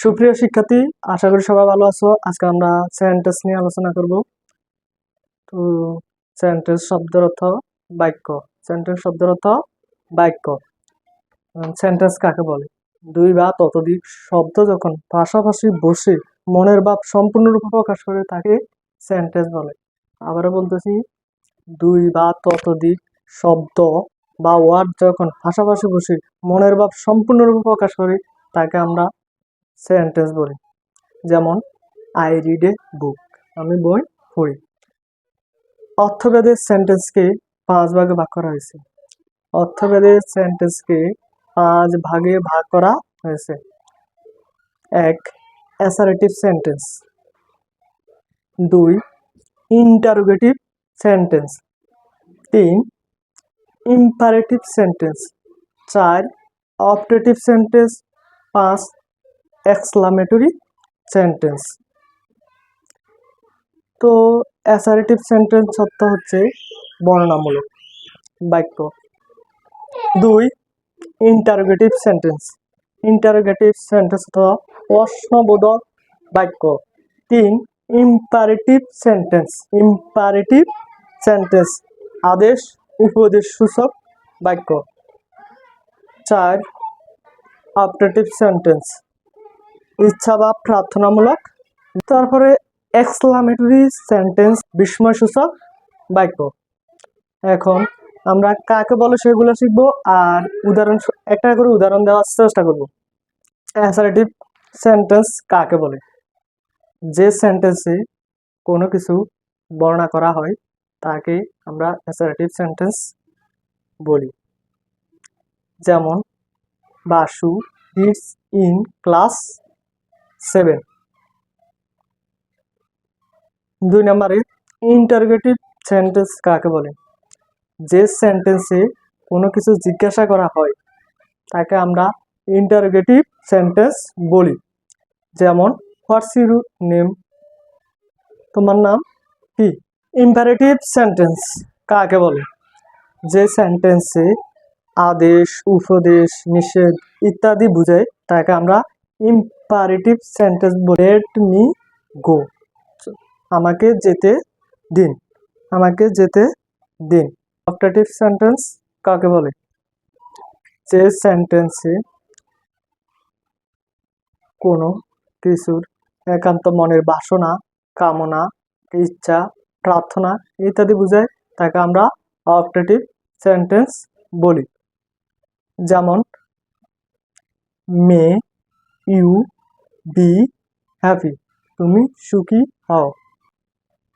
সুপ্রিয় শিক্ষার্থী, আশা করি সবাই ভালো আছো। আজকে আমরা সেন্টেন্স নিয়ে আলোচনা করব। তো সেন্টেন্স শব্দের অর্থ বাক্য। সেন্টেন্স শব্দের অর্থ বাক্য। সেন্টেন্স কাকে বলে? দুই বা ততোধিক শব্দ যখন পাশাপাশি বসে মনের ভাব সম্পূর্ণরূপে প্রকাশ করে তাকে সেন্টেন্স বলে। আবারও বলতেছি, দুই বা ততোধিক শব্দ বা ওয়ার্ড যখন পাশাপাশি বসে মনের ভাব সম্পূর্ণরূপে প্রকাশ করে তাকে আমরা সেন্টেন্স বলি। যেমন আই রিড এ বুক, আমি বই পড়ি। অর্থভেদে সেন্টেন্সকে 5 ভাগে ভাগ করা হয়েছে। অর্থভেদে সেন্টেন্সকে 5 ভাগে ভাগ করা হয়েছে। 1. Assertive sentence. 2. Interrogative sentence. 3. Imperative sentence. 4. Optative sentence. 5. Exclamatory sentence. তো অ্যাসারেটিভ সেন্টেন্স অর্থ হচ্ছে বর্ণনামূলক বাক্য। 2. Interrogative sentence. ইন্টারোগেটিভ সেন্টেন্স অর্থ প্রশ্নবোধক বাক্য। 3. Imperative sentence. ইম্পারেটিভ সেন্টেন্স আদেশ উপদেশ সূচক বাক্য। 4. অপটেটিভ সেন্টেন্স ইচ্ছা বা প্রার্থনামূলক। তারপরে এক্সক্লামেটরি সেন্টেন্স বিস্ময়সূচক বাক্য। এখন আমরা কাকে বলে সেগুলো শিখবো, আর একটা করে উদাহরণ দেওয়ার চেষ্টা করব। অ্যাসারেটিভ সেন্টেন্স কাকে বলে? যে সেন্টেন্সে কোনো কিছু বর্ণনা করা হয় তাকে আমরা অ্যাসারেটিভ সেন্টেন্স বলি। যেমন বাসু ইটস ইন ক্লাস 7। 2 নম্বরে ইন্টারোগেটিভ সেন্টেন্স কাকে বলে? যে সেন্টেন্সে কোনো কিছু জিজ্ঞাসা করা হয় তাকে আমরা ইন্টারোগেটিভ সেন্টেন্স বলি। যেমন হোয়াটস ইউর নেম, তোমার নাম কি? ইম্পারেটিভ সেন্টেন্স কাকে বলে? যে সেন্টেন্সে আদেশ উপদেশ নিষেধ ইত্যাদি বোঝায় তাকে আমরা ইম্পারেটিভ সেন্টেন্স বলি। লেট মি গো, আমাকে যেতে দিন, আমাকে যেতে দিন। অপটেটিভ সেন্টেন্স কাকে বলে? যে সেন্টেন্সে কোনো কিছুর একান্ত মনের বাসনা, কামনা, ইচ্ছা, প্রার্থনা ইত্যাদি বোঝায় তাকে আমরা অপটেটিভ সেন্টেন্স বলি। যেমন মে ইউ বি হ্যাপি, তুমি সুখী হও।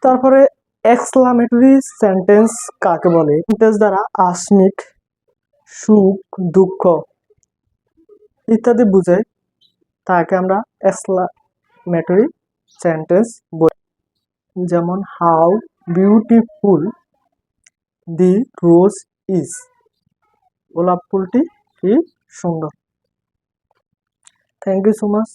তারপরে এক্সক্লামেটরি সেন্টেন্স কাকে বলে? সেন্টেন্স দ্বারা আসমিক সুখ দুঃখ ইত্যাদি বোঝায় তাকে আমরা এক্সক্লামেটরি সেন্টেন্স বলি। যেমন how beautiful the rose is, গোলাপ ফুলটি কি সুন্দর। Thank you so much.